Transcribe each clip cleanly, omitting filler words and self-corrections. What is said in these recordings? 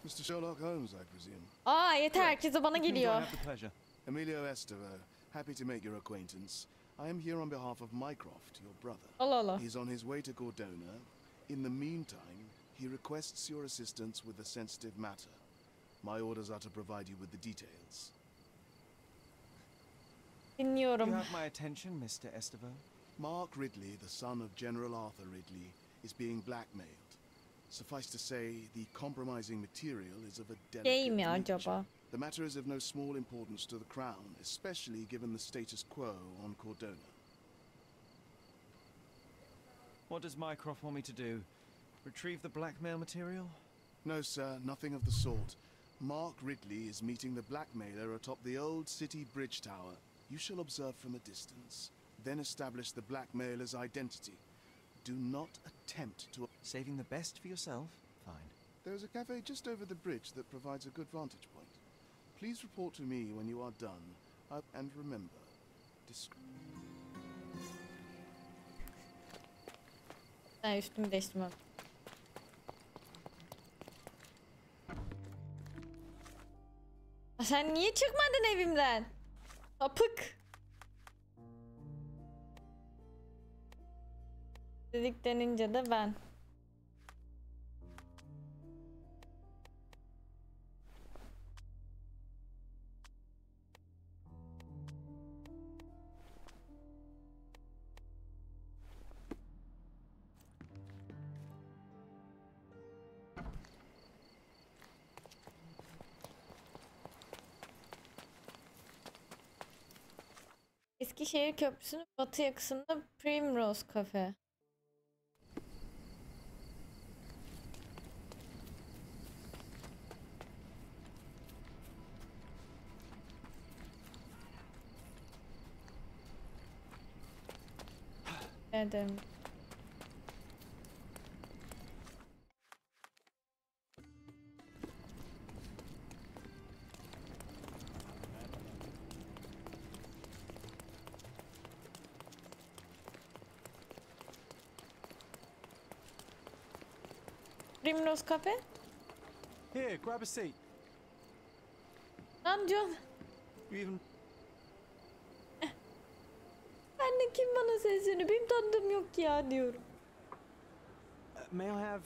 Mr. Sherlock Holmes, I presume. Aa yeter, herkes de bana geliyor. Emilio Estevaux, happy to make your acquaintance. I am here on behalf of Mycroft, your brother. Allah Allah. He's on his way to Cordona. In the meantime, he requests your assistance with a sensitive matter. My orders are to provide you with the details. Dinliyorum. You have my attention, Mr. Estevaux. Mark Ridley, the son of General Arthur Ridley, is being blackmailed. Suffice to say, the compromising material is of a delicate nature. The matter is of no small importance to the Crown, especially given the status quo on Cordona. What does Mycroft want me to do? Retrieve the blackmail material? No, sir, nothing of the sort. Mark Ridley is meeting the blackmailer atop the old city bridge tower. You shall observe from a distance, then establish the blackmailer's identity. Do not attempt to... Saving the best for yourself? Fine. There is a cafe just over the bridge that provides a good vantage point. Please report to me when you are done. And remember, Ben üstümü değiştirmem. Sen niye çıkmadın evimden? Sapık. Dedik denince de ben. Eskişehir Köprüsü'nün batı yakasında Primrose Cafe. Ederim. Primrose Cafe? Here, grab a seat. Lan John. You even... Ben de kim bana sesleniyor? Benim tanıdığım yok ya diyorum. May I have...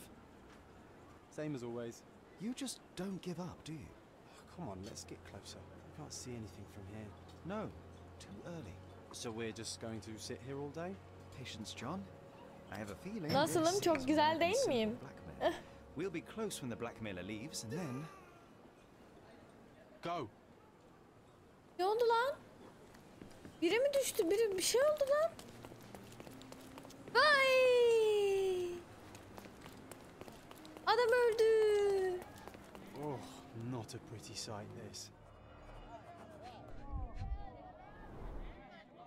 Same as always. You just don't give up, do you? Oh, come on, let's get closer. I can't see anything from here. No, too early. So we're just going to sit here all day? Patience, John. I have a feeling. Nasılım? Çok güzel değil miyim? We'll be close when the blackmailer leaves, and then... Go. Ne oldu lan? Biri mi düştü? Bir şey oldu lan. Vay! Adam öldü. Oh, not a pretty sight this.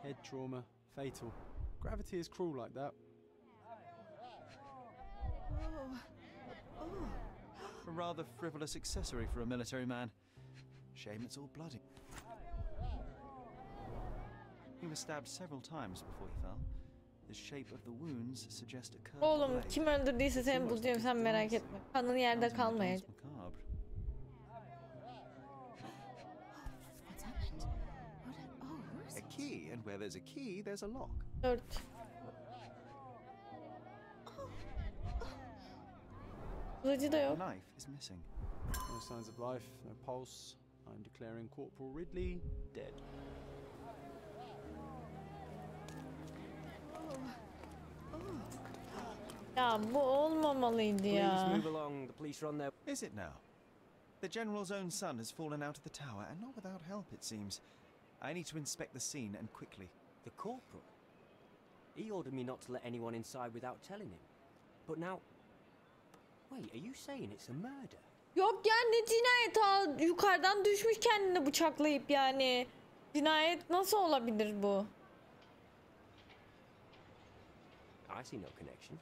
Head trauma, fatal. Gravity is cruel like that. A rather frivolous accessory for a military man. Shame it's all bloody. He was stabbed several times before he fell. The shape of the wounds suggest a curved Oğlum blade. kim öldürdüyse seni bulacağım, sen merak etme. Kanın yerde kalmayacak. A key, and where there's a key, there's a lock. 4. Kılıcı da yok. The knife is missing. No signs of life, no pulse. I'm declaring Corporal Ridley dead. Ya bu olmamalıydı ya. Please move along. The police are on their... Is it now? The General's own son has fallen out of the tower, and not without help, it seems. I need to inspect the scene, and quickly. The corporal? He ordered me not to let anyone inside without telling him. But now... Wait, are you saying it's a murder? Yok ya, ne cinayet, yukarıdan düşmüş kendini bıçaklayıp yani. Cinayet nasıl olabilir bu? I see no connection.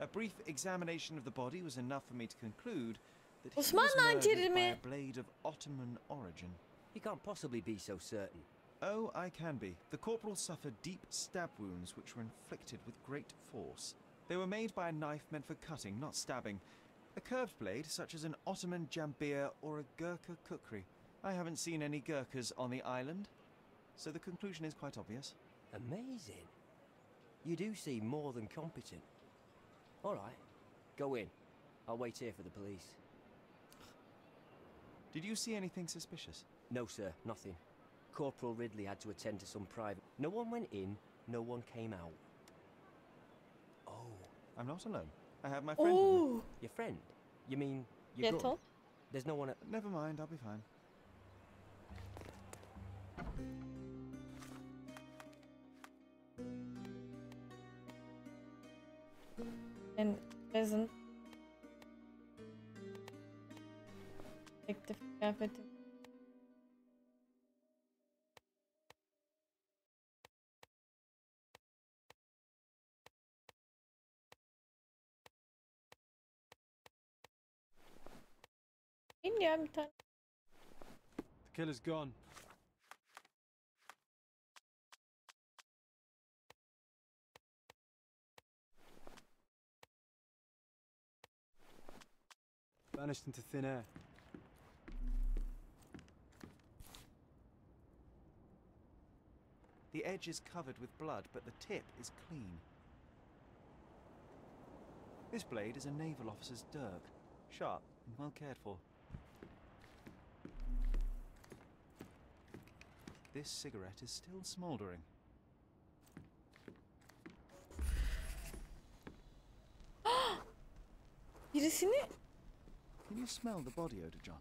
A brief examination of the body was enough for me to conclude that he Osmanlı was murdered hançeri by mi? a blade of Ottoman origin. You can't possibly be so certain. Oh, I can be. The corporal suffered deep stab wounds which were inflicted with great force. They were made by a knife meant for cutting, not stabbing. A curved blade, such as an Ottoman jambir or a Gurkha kukri. I haven't seen any Gurkhas on the island, so the conclusion is quite obvious. Amazing. You do seem more than competent. All right, go in. I'll wait here for the police. Did you see anything suspicious? No, sir, nothing. Corporal Ridley had to attend to some private... No one went in, no one came out. Oh. I'm not alone. I have my friend with me. Oo. Your friend? You mean your gun? Yeto. There's no one at... Never mind, I'll be fine. And present. Aktif kıyafetim. İn ya bir tane. The killer's gone. Vanished into thin air. The edge is covered with blood, but the tip is clean. This blade is a naval officer's dirk, sharp and well cared for. This cigarette is still smouldering. Birisini Can you smell the body odor, John?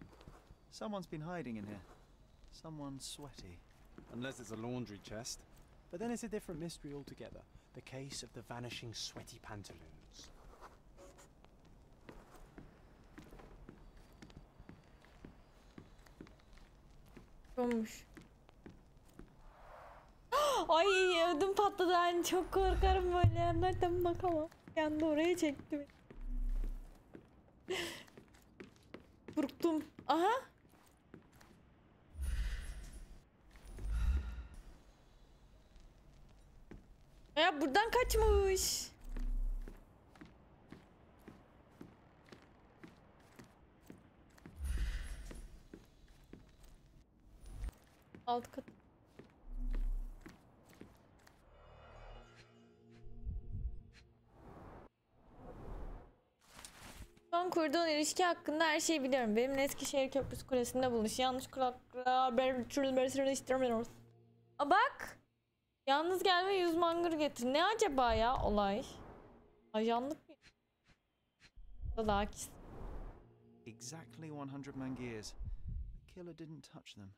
Someone's been hiding in here. Someone sweaty. Unless it's a laundry chest. But then it's a different mystery altogether. The case of the vanishing sweaty pantaloons. olmuş. Ay ödüm patladı. Yani çok korkarım böyle yerlerden bakamam. Yandı oraya çekti beni. Korktum. Aha. Ya buradan kaçmış. Alt kat. Son kurduğun ilişki hakkında her şeyi biliyorum. Benimle Eskişehir Köprüsü Kulesi'nde buluş. Yanlış kulaklığa ben istemiyoruz. A bak. Yalnız gelme 100 mangır getir. Ne acaba ya olay? Ajanlık mı? Daha ki. Exactly 100 mangiers. The killer didn't touch them.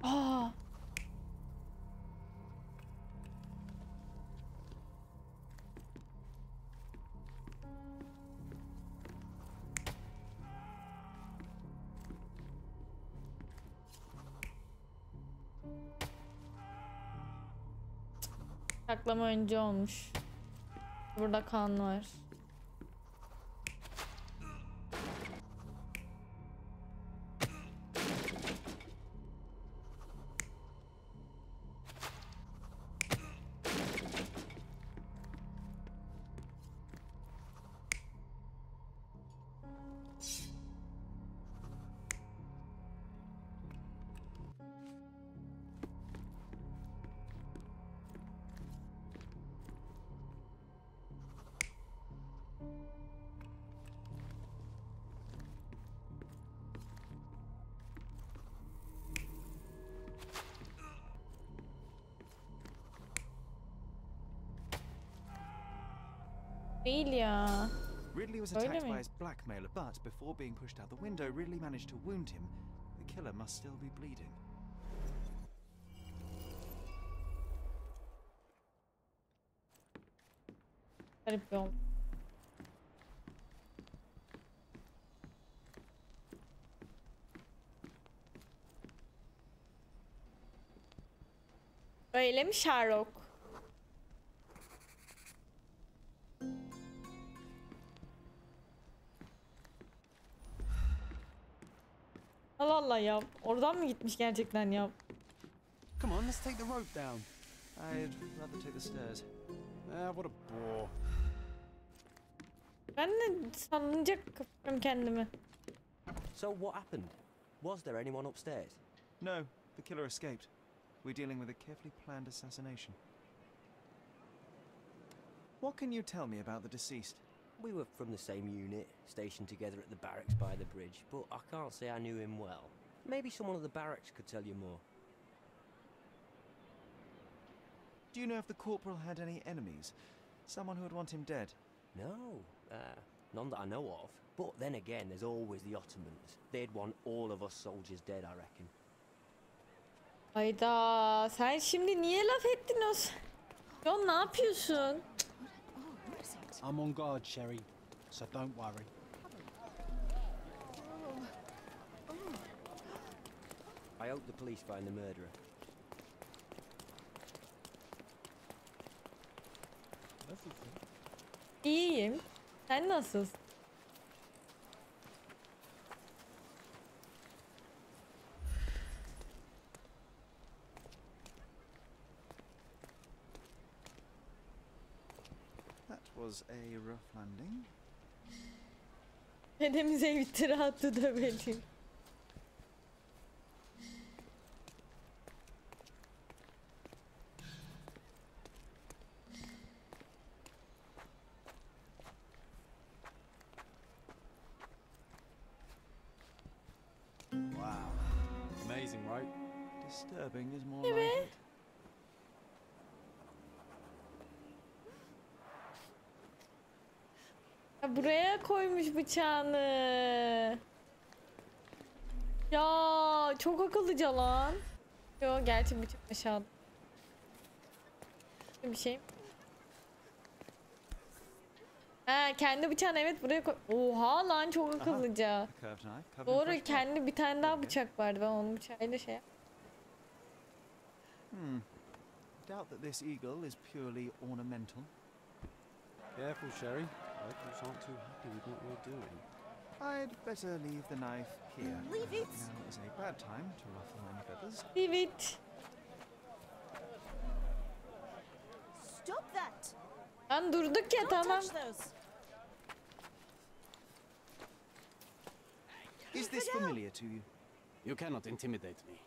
Aa. Saklama önce olmuş. Burada kan var. Değil ya. Ridley was attacked by his blackmailer, but before being pushed out the window, Ridley managed to wound him. The killer must still be bleeding. Garip bir yol. Öyle mi Sherlock? Allah Allah ya. Oradan mı gitmiş gerçekten ya? Come on, let's take the rope down. I'd rather take the stairs. What a bore. Ben de sallanacak kapıyorum kendimi. So what happened? Was there anyone upstairs? No, the killer escaped. We're dealing with a carefully planned assassination. What can you tell me about the deceased? We were from the same unit, stationed together at the barracks by the bridge, but I can't say I knew him well. Maybe someone at the barracks could tell you more. Do you know if the corporal had any enemies? Someone who would want him dead? No, none that I know of. But then again, there's always the Ottomans. They'd want all of us soldiers dead, I reckon. Hayda, sen şimdi niye laf ettin o? John ne yapıyorsun? I'm on guard, Sherry, so don't worry. I hope the police find the murderer. İyiyim. Sen nasılsın? That was a rough landing. Dedemize iftira attı dövelim. Wow. Amazing, right? Disturbing is more like it. Ya buraya koymuş bıçağını. Ya çok akıllıca lan. Yo gerçi bıçak aşağıda. Bir şey. Ha kendi bıçağını evet buraya koy. Oha lan çok akıllıca. A curved knife covered in Doğru fresh blood. kendi bir tane daha bıçak vardı ben onun bıçağıyla şey. Doubt that this eagle is purely ornamental. Careful, Sherry. Locals aren't too happy with what you're doing. I'd better leave the knife here. Leave it. Now is a bad time to ruffle any feathers. Evet. Stop that. Lan durduk ya Don't tamam. touch those. Is this familiar to you? You cannot intimidate me.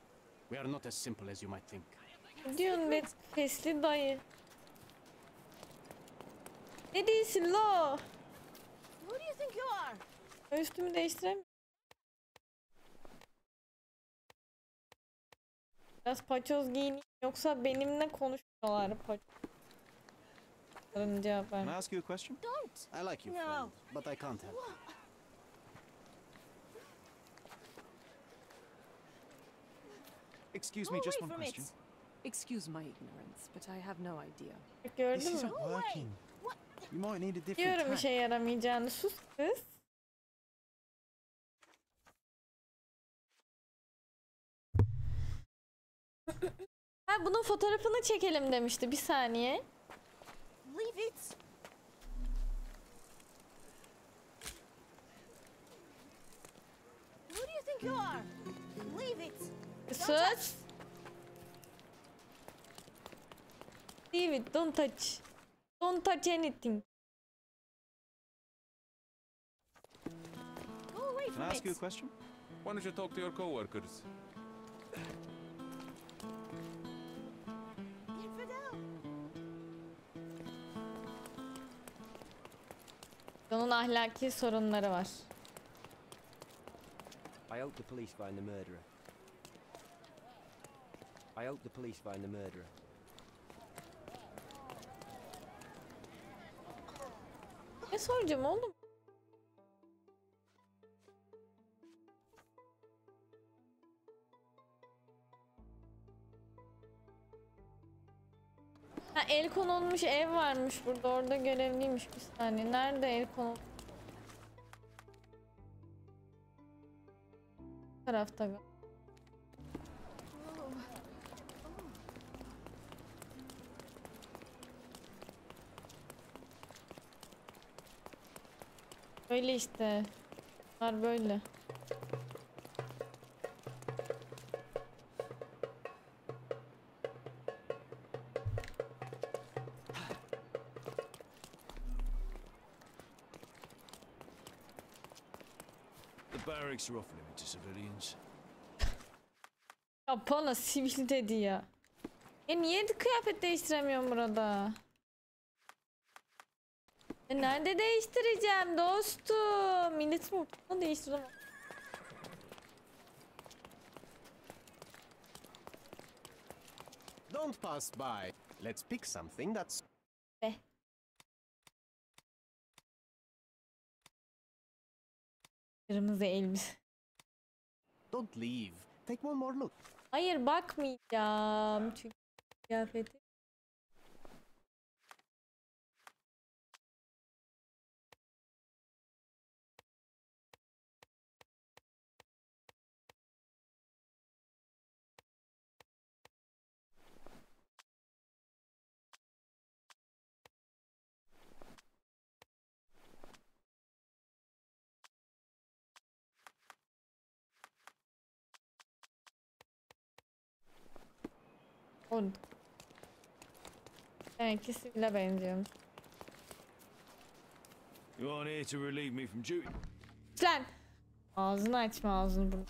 We are not as simple as you might think. Ne diyorsun be fesli dayı? Ne değilsin lo? Who do you think you are? Üstümü değiştiremiyorum. Biraz paçoz giyin yoksa benimle konuşmuyorlar paçoz. Cevap Can I ver. ask you a question? Don't. I like you, No. friend, but I can't help you. Excuse Go me, just away one from question. it. Excuse my ignorance, but I have no idea. Gördün This mü? isn't working. What? You might need a different Diyorum tack. işe yaramayacağını. Sus kız. Ha bunun fotoğrafını çekelim demişti. Bir saniye. Leave it. Who do you think you are? Leave it. Sus. Leave it. Don't touch. Don't touch anything. Go away Can from I ask you a it. question? Why don't you talk to your co-workers? Infidel. Onun ahlaki sorunları var. I hope the police find the murderer. I hope the police find the murderer. Ne soracağım oğlum? Ha el konulmuş ev varmış burada. Orada görevliymiş bir saniye. Nerede el konul? Bu tarafta. Böyle işte. Bunlar böyle. The barracks are off limit to civilians. Ya bana sivil dedi ya. Ya niye kıyafet değiştiremiyorum burada? Nerede değiştireceğim dostum? Milletin ortasında değiştirdim. Don't pass by. Let's pick something that's... Be. Kırmızı elbise. Don't leave. Take one more look. Hayır bakmayacağım. Çünkü kıyafeti. On. Evet, ikisiyle benziyorum. You aren't here to relieve me from duty. Lan! Ağzını açma, ağzını bunu.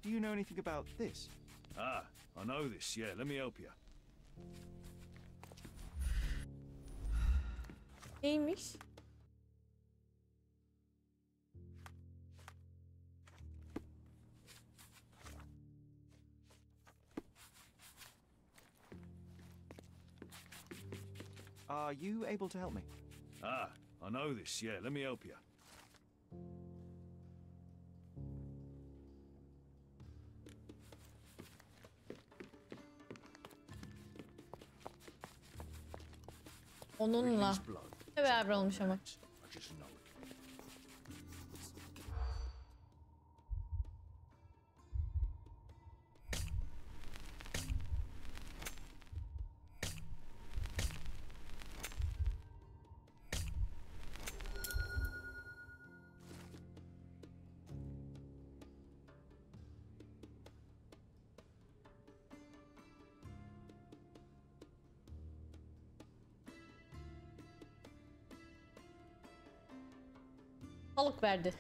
Do you know anything about this? Ah, I know this, yeah, let me help you. Neymiş? Are you able to help me? Ah, I know this, yeah, let me help you. Onunla. Beraber olmuş ama. I just know it. Balık verdi.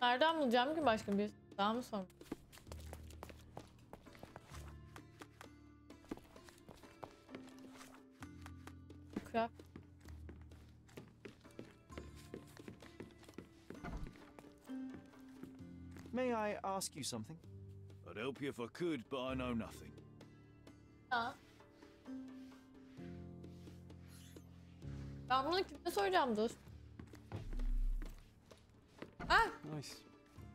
Nereden bulacağım ki başka bir? Daha mı sonra? Craft. May I ask you something? I'd help you if I could, but I know nothing. Ha. Ben bunu kime soracağım dur. Ah! Nice.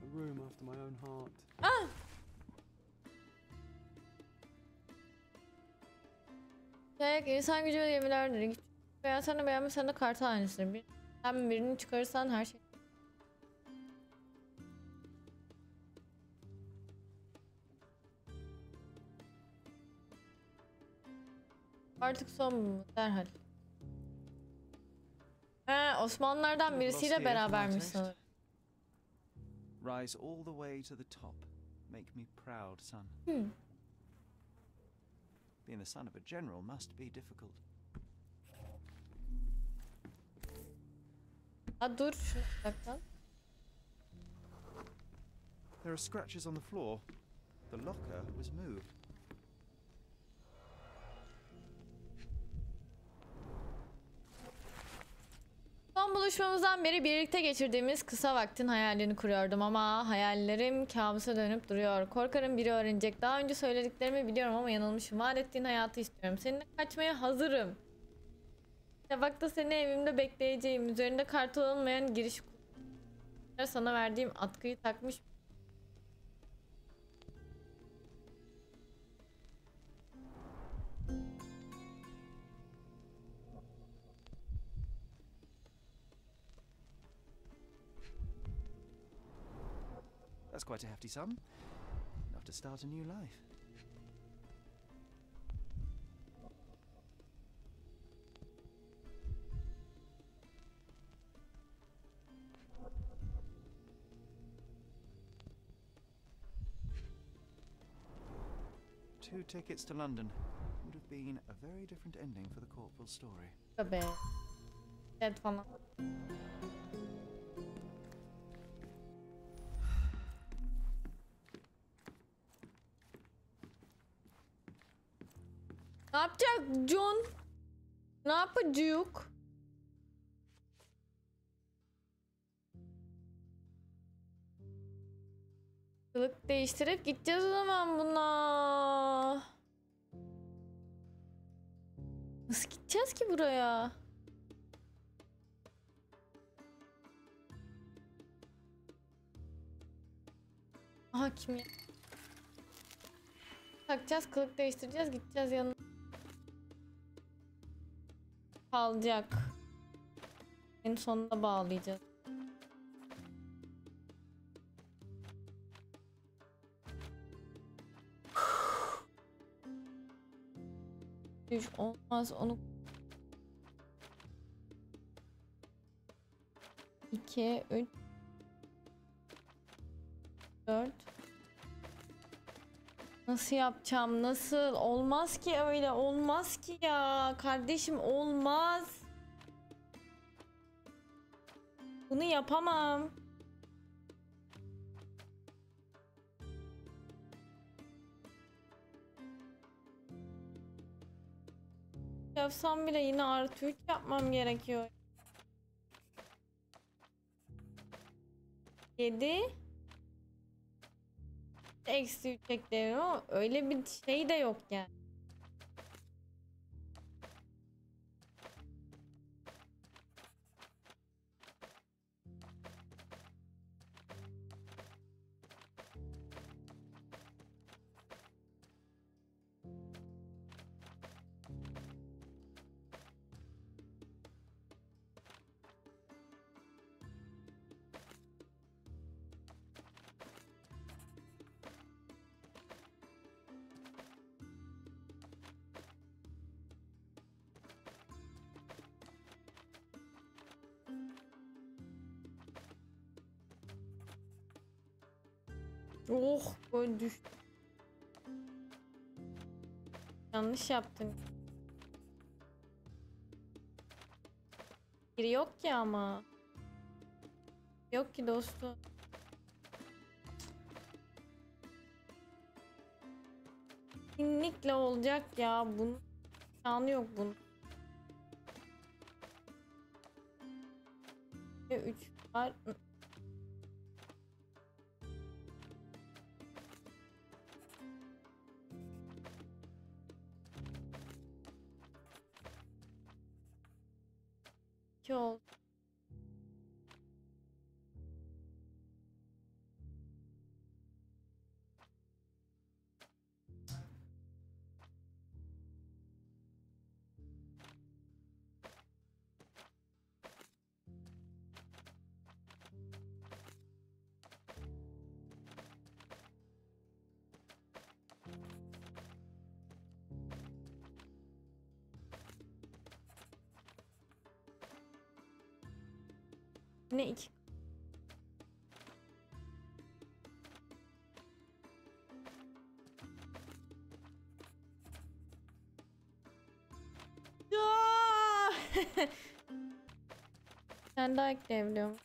A room after my own heart. Ah! Kayak insan gücü ve gemilerdir. Beğensen de beğenmesen de kartı aynısıdır. Hem birini çıkarırsan her şey. Artık son mu? Derhal. He, Osmanlılardan birisiyle berabermiş sanırım. Rise all the way to the top. Make me proud, son. Being the son of a general must be difficult. Ha dur şunu uzaktan. There are scratches on the floor. The locker was moved. Son buluşmamızdan beri birlikte geçirdiğimiz kısa vaktin hayalini kuruyordum ama hayallerim kabusa dönüp duruyor. Korkarım biri öğrenecek. Daha önce söylediklerimi biliyorum ama yanılmışım. Vaat ettiğin hayatı istiyorum. Seninle kaçmaya hazırım. Şafak'ta seni evimde bekleyeceğim. Üzerinde kartı olmayan giriş sana verdiğim atkıyı takmış. That's quite a hefty sum. Enough to start a new life. Two tickets to London. Would have been a very different ending for the Corporal's story. Tabii. Evet falan. Ne yapacak John? Ne yapacak? Kılık değiştirip gideceğiz o zaman buna. Nasıl gideceğiz ki buraya? Aha kim ya? Takacağız, kılık değiştireceğiz, gideceğiz yanına. Kalacak. En sonunda bağlayacağız. Düş olmaz onu. 2 3 4. Nasıl yapacağım? Nasıl? Olmaz ki öyle. Olmaz ki ya. Kardeşim olmaz. Bunu yapamam. Yapsam bile yine artı 3 yapmam gerekiyor. 7 eksi 3 eklerim ama öyle bir şey de yok yani. Oh, böyle düştü. Yanlış yaptım. Biri yok ki ama. Yok ki dostum. Kesinlikle olacak ya. Bunun imkanı yok bunun. 3 var. Oldu. Ne iki? Sen daha ekleyebiliyorum.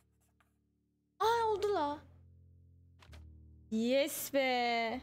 Aa oldu la. Yes be.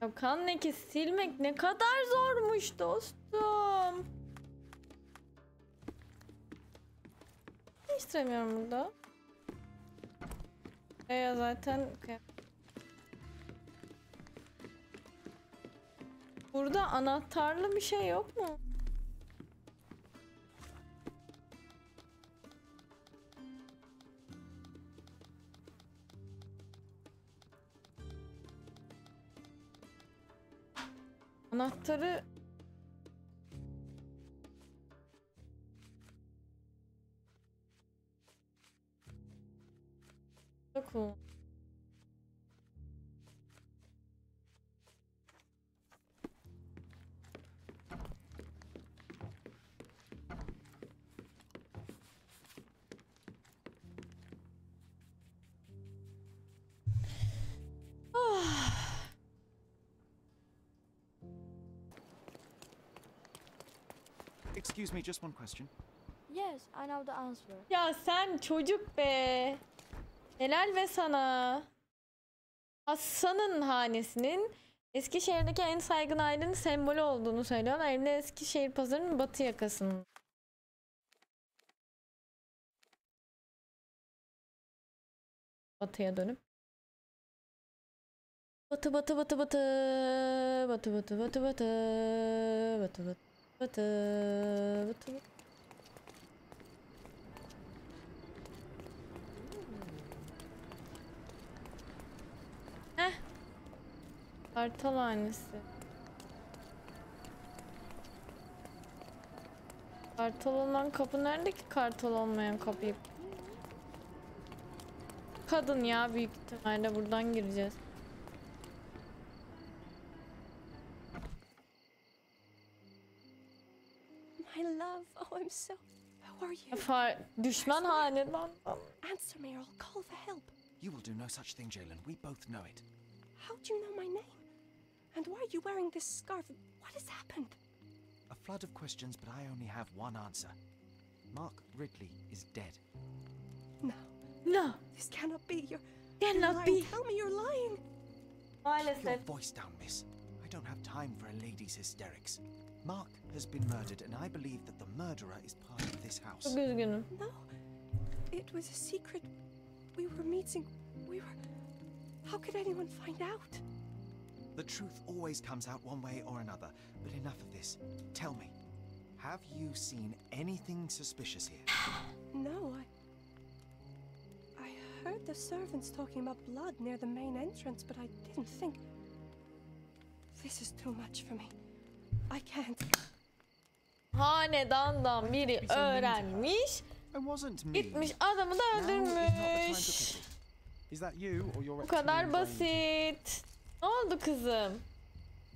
Ya kan lekesi silmek ne kadar zormuş dostum. Değiştiremiyorum burada. Ya zaten burada anahtarlı bir şey yok mu? Anahtarı çok cool. Excuse me, just one question. Yes, I know the answer. Ya sen çocuk be. Helal be sana. Hasan'ın hanesinin Eskişehir'deki en saygın ailenin sembolü olduğunu söylüyorlar. Evli Eskişehir pazarının batı yakasının. Batıya dönüp. Batı batı batı batı. Batı batı batı batı. Batı batı batı. Batı batı. Heh. Kartal hanesi. Kartal olan kapı nerede ki, kartal olmayan kapıyı? Kadın ya, büyük ihtimalle buradan gireceğiz. My love, oh I'm so... Who are you? Düşman haneden. Answer me or I'll call for help. You will do no such thing, Jalen. We both know it. How do you know my name? And why are you wearing this scarf? What has happened? A flood of questions, but I only have one answer. Mark Ridley is dead. No. No. This cannot be. You're Cannot lying. be. Tell me you're lying. Keep your voice down, miss. I don't have time for a lady's hysterics. Mark has been murdered, and I believe that the murderer is part of this house. Çok üzgünüm. No. It was a secret. We were meeting. We were... How could anyone find out? The truth always comes out one way or another, but enough of this. Tell me, have you seen anything suspicious here? No, I heard the servants talking about blood near the main entrance, but I didn't think... This is too much for me. I can't. Hanedandan biri öğrenmiş, gitmiş adamı da öldürmüş. Is that you or your Bu kadar basit. Ne oldu kızım?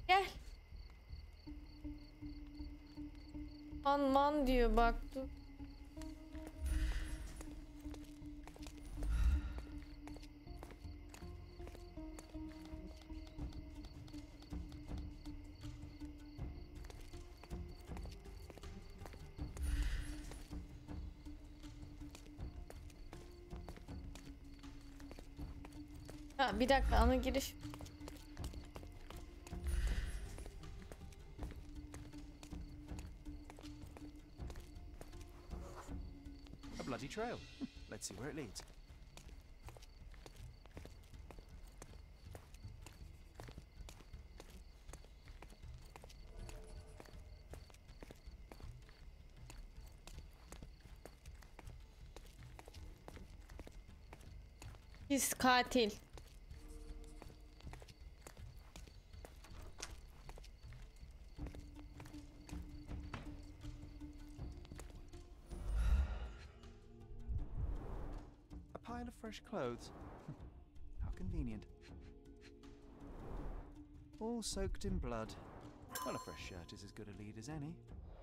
Gel. Man diyor bak. Dur. Ha, bir dakika, ana giriş. A bloody trail. Let's see where it leads. Pis katil. A pile of fresh clothes. How convenient. All soaked in blood. Well, a fresh shirt is as good a lead as any.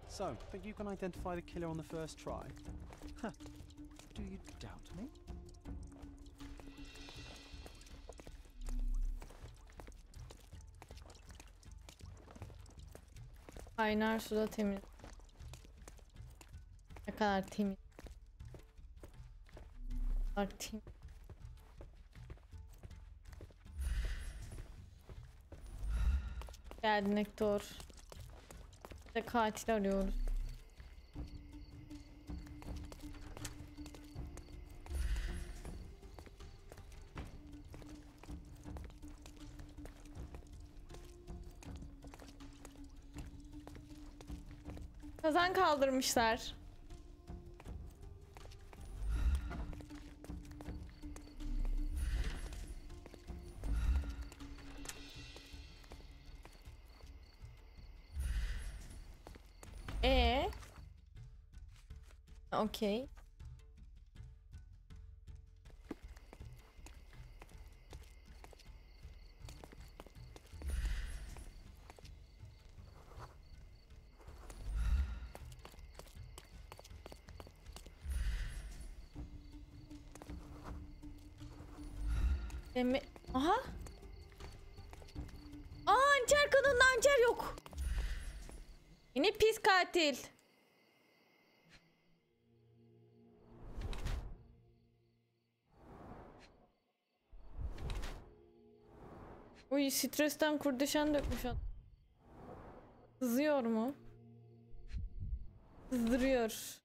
So, think you can identify the killer on the first try? Huh. Do you doubt me? Kaynar suda temiz. Ne kadar temiz. Ne kadar temiz. Geldin Hector. İşte katil arıyoruz. Kazan kaldırmışlar. Okey. Aha. Hançer, kanında hançer yok. Yine pis katil. Uy, stresten kurdeşen dökmüş adam. Sızıyor mu? Sızdırıyor.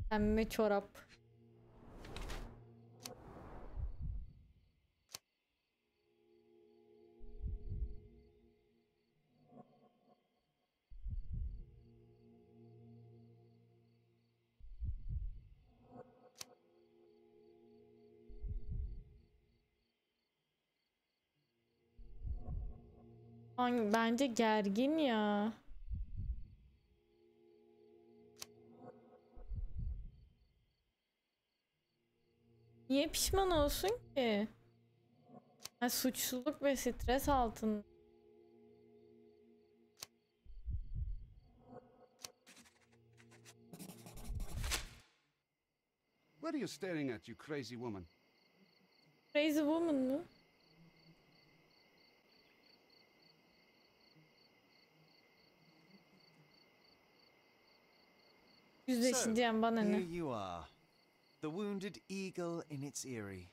Pembe çorap. Bence gergin ya. Niye pişman olsun ki? Yani suçluluk ve stres altında. What are you staring at, you crazy woman? Crazy woman mı? Yüzleşeceğim, bana ne? Here you are. The wounded eagle in its eyrie.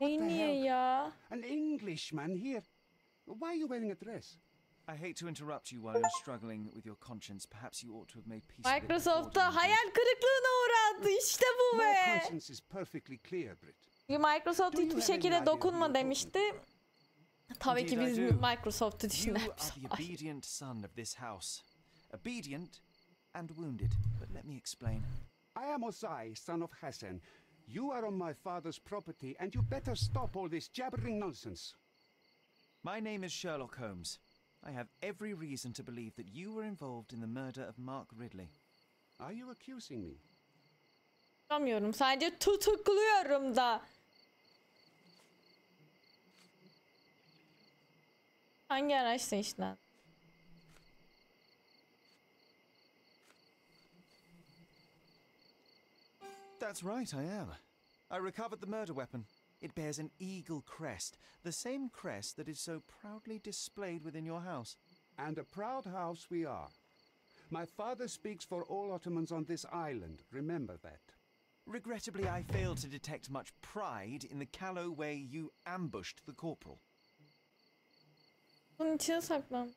Niye ya? An Englishman here. Why are you wearing a dress? I hate to interrupt you while you're struggling with your conscience. Perhaps you ought to have made peace with it Microsoft'ta hayal kırıklığına uğradı. İşte bu My be. conscience is perfectly clear, Brit. Microsoft hiçbir şekilde dokunma demişti. Tabii ki biz Microsoft'u You düşünür. are the obedient son of this house. Obedient and wounded. But let me explain. I am Osai, son of Hassan. You are on my father's property, and you better stop all this jabbering nonsense. My name is Sherlock Holmes. I have every reason to believe that you were involved in the murder of Mark Ridley. Are you accusing me? Tutamıyorum. Sadece tutukluyorum da. Hangi araçta işlen? That's right, I am. I recovered the murder weapon. It bears an eagle crest, the same crest that is so proudly displayed within your house. And a proud house we are. My father speaks for all Ottomans on this island, remember that. Regrettably, I failed to detect much pride in the callow way you ambushed the corporal. Bunun içine saklan.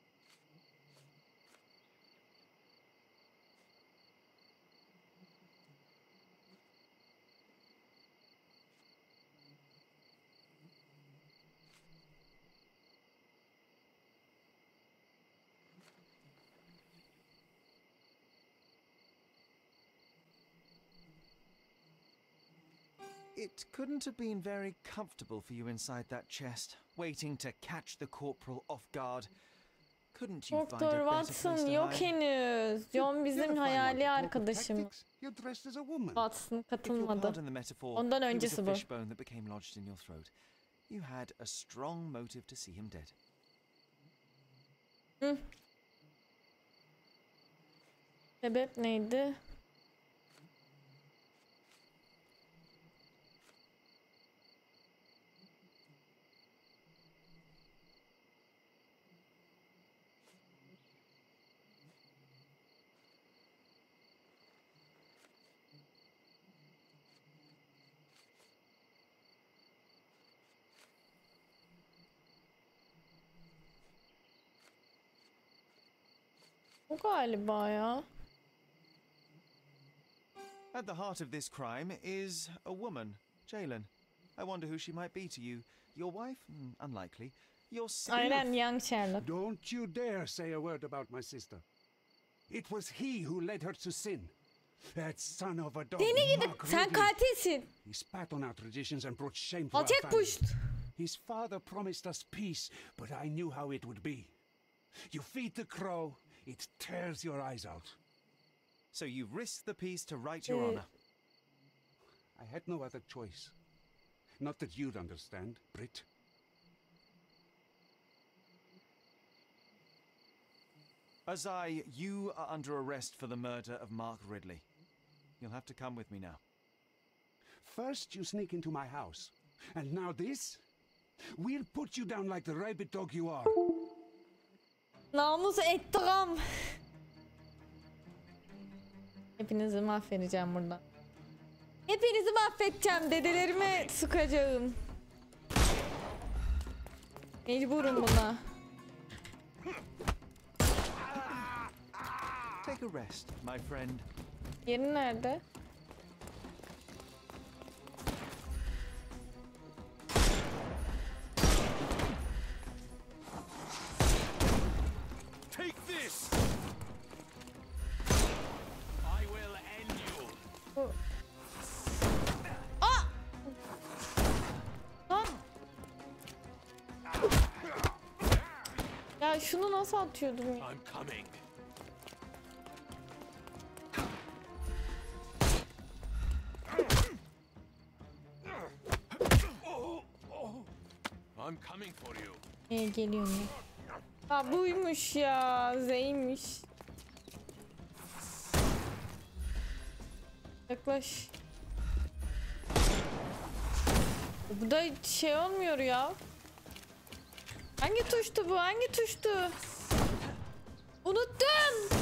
It couldn't have been very comfortable for you inside that chest, waiting to catch the corporal off guard. Couldn't you find a Doktor better place Watson to yok hide? henüz. John bizim hayali arkadaşımız. You're dressed as a woman. Watson If you'll katılmadı. pardon the metaphor, Ondan it was öncesi a bu. fishbone that became lodged in your throat. You had a strong motive to see him dead. Hı. Sebep neydi? Bu galiba ya. At the heart of this crime is a woman, Jalen. I wonder who she might be to you. Your wife? Unlikely. Your sister? Aynen, young Sherlock. Don't you dare say a word about my sister. It was he who led her to sin. That son of a dog. Seni gidip sen katilsin. He spat on our traditions and brought shame to our Alçak family. puşt. His father promised us peace, but I knew how it would be. You feed the crow, it tears your eyes out. So you risked the peace to right your honor. I had no other choice. Not that you'd understand, Brit. Azai, you are under arrest for the murder of Mark Ridley. You'll have to come with me now. First you sneak into my house, and now this? We'll put you down like the rabid dog you are. Namus ettiğim. Hepinizi mahvedeceğim burada. Hepinizi mahvedeceğim. Dedelerime sıkacağım. Mecburum buna. Take a rest, my friend. Yerin nerede? Take this. I will end you. Aa! Lan! Ya şunu nasıl atıyordum ya? I'm coming. I'm coming for you. Geliyorum ya. Ha buymuş ya. Zeymiş. Yaklaş. Bu da şey olmuyor ya. Hangi tuştu bu? Hangi tuştu? Unuttum.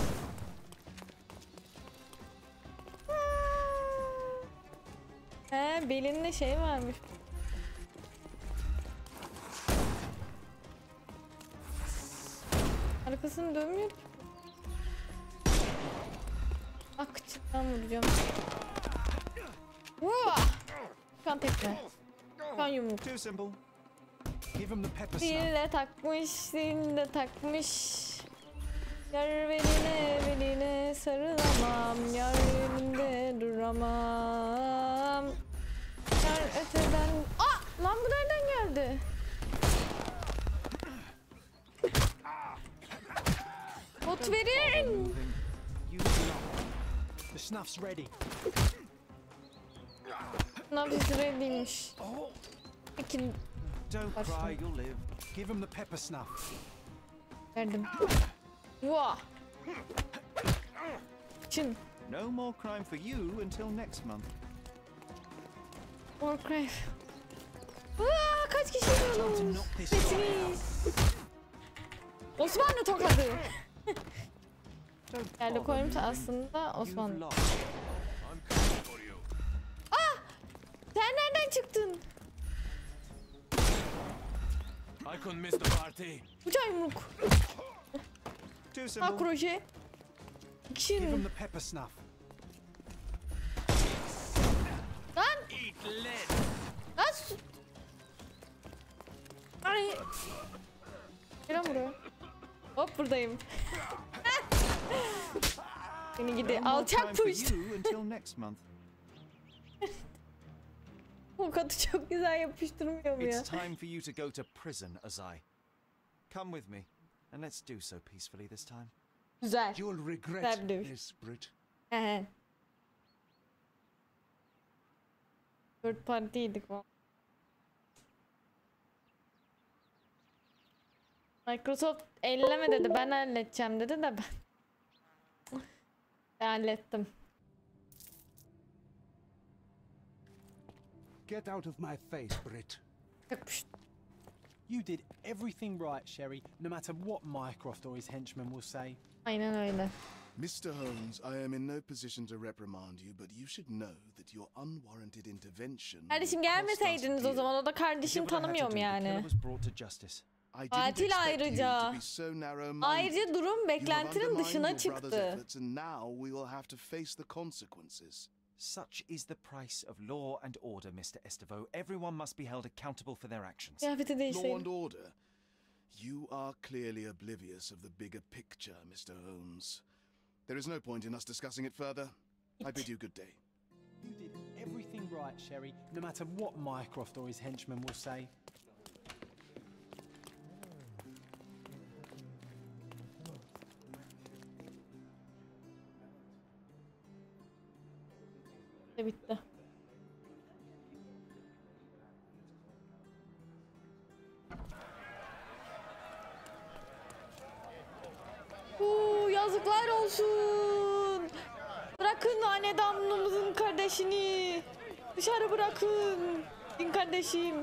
He, belinde şey varmış. Arkasını dönmüyor ki. Bak kıçından vuracağım. Kan tekme. Kan yumruk. Too simple. Give him the pepper Diline takmış, diline takmış. Yar beline sarılamam. Yar önünde duramam. Yar öteden... Aa! Lan bu nereden geldi? Bot verin. The snuff's ready. Snuff ready'miş. Peki. Don't cry, you'll live. Give him the pepper snuff. Verdim. Vaa. Çın. No more crime for you until next month. More crime. Aa, kaç kişi olmuş? Osmanlı tokadı. Sherlock Holmes aslında Osmanlı. Ah! Sen nereden çıktın? I couldn't miss the party. Uçan yumruk. Ha kroşe. Give him the pepper snuff. Lan! Eat lead. Lan! Ay! Gel buraya. Hop buradayım. Seni gidi alçak push. O katı çok güzel yapıştırmıyor mu ya? It's time for you to go to prison, Azai. Come with me, and let's do so peacefully this time. Güzel. You'll regret this, Brit. Third party'ydik o. Microsoft elleme dedi, ben halledeceğim dedi de ben hallettim. Get out of my face, Brit. You did everything right, Sherry, no matter what Mycroft or his henchmen will say. Aynen öyle. Mr. Holmes, I am in no position to reprimand you, but you should know that your unwarranted intervention... Kardeşim gelmeseydiniz o zaman, o da kardeşim tanımıyorum yani. Was brought to justice. Tatil ayrıca. Ayrıca durum beklentinin dışına çıktı. Such is the price of law and order, Mr. Estevo. Everyone must be held accountable for their actions. Kıyafeti Law değiştirelim. and order? You are clearly oblivious of the bigger picture, Mr. Holmes. There is no point in us discussing it further. I bid you good day. You did everything right, Sherry, no matter what Mycroft or his henchmen will say. Bitti. Yazıklar olsun. Bırakın hanedanımızın kardeşini. Dışarı bırakın. Din kardeşim.